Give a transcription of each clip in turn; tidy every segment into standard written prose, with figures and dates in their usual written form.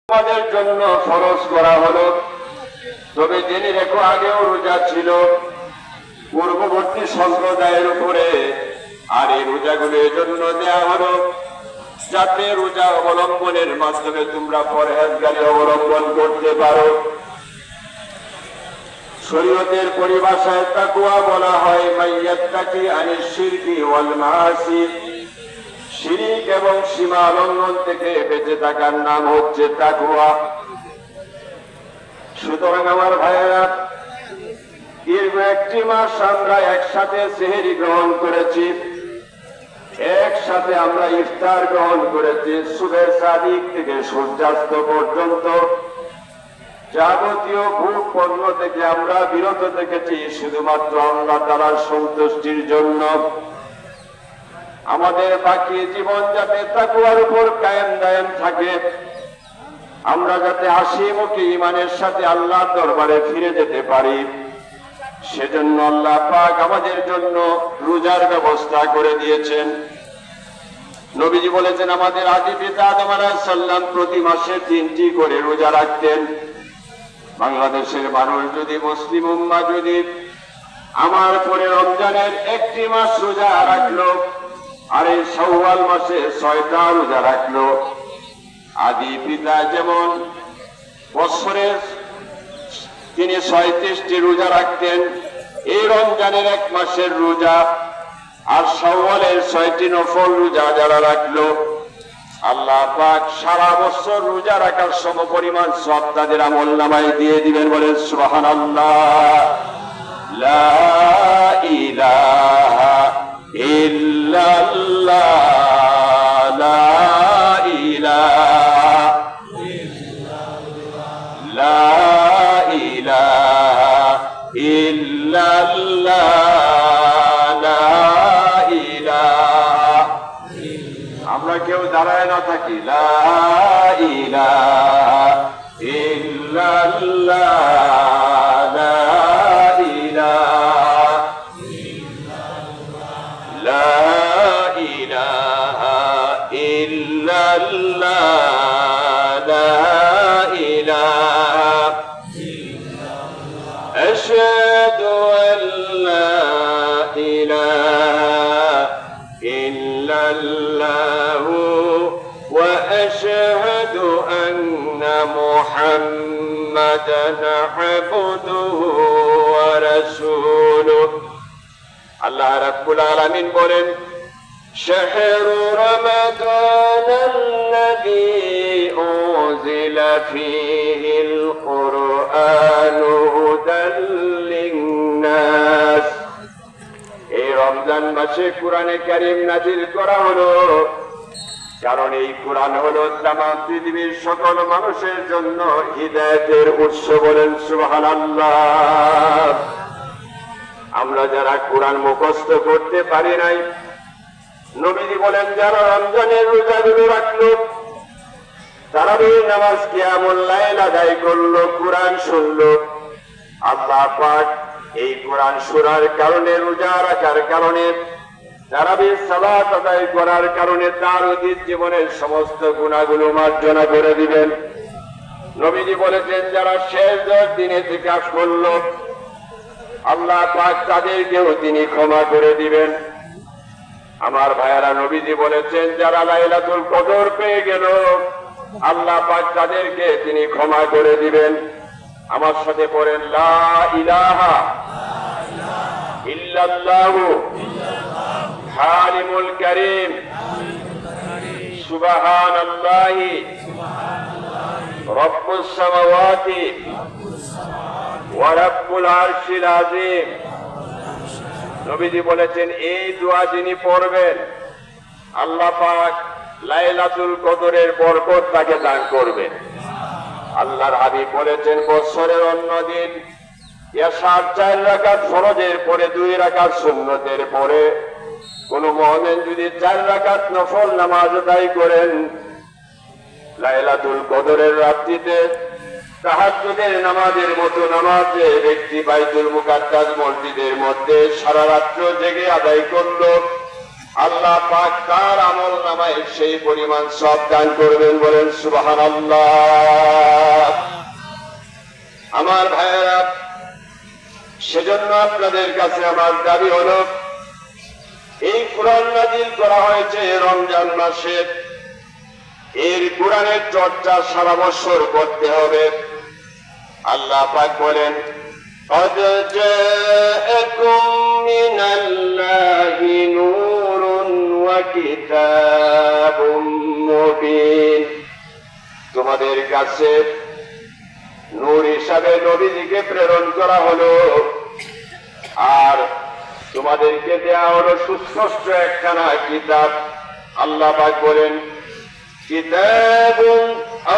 তোমাদের জন্য ফরজ করা হলো। তবে জেনে রেখো আগেও রোজা ছিল পূর্ববর্তী সম্প্রদায়ের উপরে, আর এই রোজাগুলো এজন্য দেয়া হলো যাতে রোজা অবলম্বনের মাধ্যমে তোমরা পরহেজগারি অবলম্বন করতে পারো। শরীয়তের পরিভাষায় তাকওয়া বলা হয় মাইয়াত্তাকি আনিশ শিরকি ওয়াল মাআসি, শিরিক এবং সীমা লঙ্ঘন থেকে বেঁচে থাকার নাম হচ্ছে তাকওয়া। সুতরাং আমার ভাইয়েরা, দীর্ঘ একটি মাস আমরা একসাথে সেহরি গ্রহণ করেছি, একসাথে আমরা ইফতার গ্রহণ করেছি। সুবহে সাদিক থেকে সূর্যাস্ত পর্যন্ত যাবতীয় ভোগ পণ্য থেকে আমরা বিরত থেকেছি শুধুমাত্র আল্লাহ তাআলার সন্তুষ্টির জন্য। আমাদের বাকি জীবন যাতে তাকওয়ার উপর কায়েম দায়েম থাকে, আমরা যাতে হাসিমুখে ঈমানের সাথে আল্লাহর দরবারে ফিরে যেতে পারি, সেজন্য আল্লাহ পাক আমাদের জন্য রোজার ব্যবস্থা করে দিয়েছেন। নবীজি বলেছেন আমাদের আদি পিতা আদম আলাইহিস সালাম প্রতি মাসে 3টি করে রোজা রাখতেন। বাংলাদেশের মানুষ যদি, মুসলিম উম্মাহ যদি আমার পরে রমজানের একটি মাস রোজা রাখলো, আর এই শাওয়াল মাসে 6টা রোজা রাখলো, আদি পিতা যেমন বছরে তিনি 36টি রোজা রাখতেন, এই রমজানের এক মাসের রোজা আর শাওয়ালের 6টি নফল রোজা যারা রাখলো, আল্লাহ পাক সারা বছর রোজা রাখার সমপরিমাণ সওয়াব তাদের আমলনামায় দিয়ে দিবেন। বলেন সুবহানাল্লাহ। লা ইলাহা ইল্লাল্লাহ, লা ইলাহা ইল্লাল্লাহ, লা ইলাহা ইল্লাল্লাহ, লা ইলাহা। আমরা কেউ দাঁড়ায় না থাকি, লা ইলাহা ইল্লাল্লাহ, লা ইলাহা ইল্লাল্লাহ, লা ইলাহা ইল্লাল্লাহ, লা ইলাহা ইল্লাল্লাহ। আশহাদু আন লা ইলাহা ইল্লাল্লাহ ওয়া আশহাদু আন্না মুহাম্মাদান আবদুহু ওয়া রাসূলুহু। আল্লাহ রাব্বুল আলামিন বলেন, শাহরু রমাদানাল্লাযী উনজিলা ফীহিল কুরআনু হুদাল লিন-নাস। এই রমজান মাসে কোরআনে কারীম নাযিল করা হলো, কারণ এই কোরআন হলো তাম পৃথিবীর সকল মানুষের জন্য হিদায়াতের উৎস। বলেন সুবহানাল্লাহ। আমরা যারা কোরআন মুখস্থ করতে পারি নাই, নবীজি বলেন যারা রমজানের রোজাগুলো রাখলো, তারাবির নামাজ, কিয়ামুল লাইল আদায় করলো, কোরআন শুনলো, আল্লাহ পাক এই কোরআন শোনার কারণে, রোজা রাখার কারণে, তারাবির সালাত আদায় করার কারণে তার অতীত জীবনের সমস্ত গুনাহগুলো মার্জনা করে দিবেন। নবীজি বলেছেন যারা শেষ 10 দিনে ইতিকাফ করলো, আল্লাহ পাক তাদেরকেও তিনি ক্ষমা করে দিবেন। আমার ভাইয়েরা, নবীজি বলেছেন যারা লাইলাতুল কদর পেয়ে গেল, আল্লাহ পাক তাদেরকে তিনি ক্ষমা করে দিবেন। আমার সাথে পড়েন, লা ইলাহা ইল্লাল্লাহু হালিমুল কারীম, সুবহানাল্লাহি রব্বুস সামাওয়াতি ওয়া রব্বুল আরশিল আযীম। নবীজি বলেছেন এই দোয়া যিনি পড়বেন, আল্লাহ পাক লাইলাতুল কদরের বরকত তাকে দান করবেন। আল্লাহর হাবিব বলেছেন বছরের অন্য দিন এশার 4 রাকাত ফরজের পরে 2 রাকাত সুন্নতের পরে কোন মুমিন যদি 4 রাকাত নফল নামাজ আদায় করেন, লাইলাতুল কদরের রাত্রিতে তাহাজ্জুদের নামাজের মতো নামাজে ব্যক্তি বাইতুল মুকাদ্দাস মসজিদের মধ্যে সারা রাত্র জেগে আদায় করলো, আল্লাহ পাক তার আমল নামায় সেই পরিমাণ সব দান করবেন। বলেন সুবহানাল্লাহ। আমার ভাইয়েরা, সেজন্য আপনাদের কাছে আমার দাবি হলো, এই কোরআন নাযিল করা হয়েছে রমজান মাসে, এর কোরআনের চর্চা সারা বছর করতে হবে। আল্লাহ পাক বলেন, قد جاءكم من الله نور وكتاب مبين। তোমাদের কাছে নূর হিসাবে নবীজিকে প্রেরণ করা হলো, আর তোমাদেরকে দেয়া হলো সুস্পষ্ট একখানা কিতাব। আল্লাহ পাক বলেন, কিতাবুন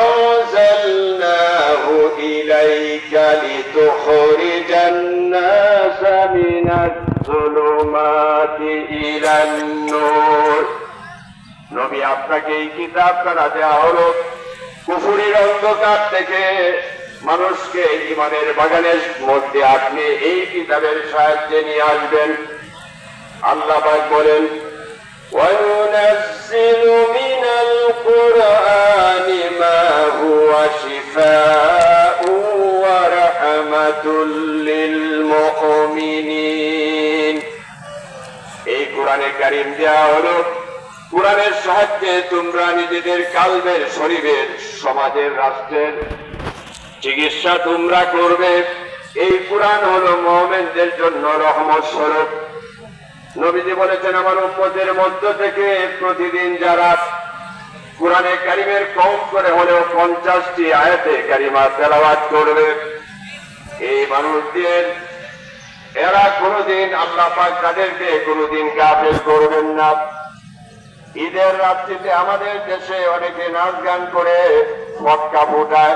আনজালনাহু ইলাইকা লিতুখরিজান নাসা মিনাজ যুলুমাতি ইলান নূর। নবী, আপনাকে এই কিতাবখানা দেয়া হলো কুফরির অন্ধকার থেকে মানুষকে ঈমানের বাগানের মধ্যে আপনি এই কিতাবের সাহায্যে নিয়ে আসবেন। আল্লাহ পাক বলেন, وَيُنَزِّلُ مِنَ الْقُرْآنِ مَا هُوَ شِفَاءٌ وَرَحْمَةٌ لِّلْمُؤْمِنِينَ। এই কোরআনে কারীম দেয়া হলো, কোরআনের সাহায্যে তোমরা নিজেদের কালবের, শরীরের, সমাজের, রাষ্ট্রের চিকিৎসা তোমরা করবে। এই কোরআন হলো মুমিনদের জন্য রহমত স্বরূপ। নবীজি বলেছেন, আমার উম্মতের মধ্য থেকে প্রতিদিন যারা কোরআনে কারীমের কম করে হলেও 50টি আয়াতে কারিমা তেলাওয়াত করবে, এই মানুষদের এরা কোনদিন আল্লাহ পাক তাদেরকে কোনদিন গাফেল করবেন না। ঈদের রাত্রিতে আমাদের দেশে অনেকে নাচ গান করে মটকা ফুটায়,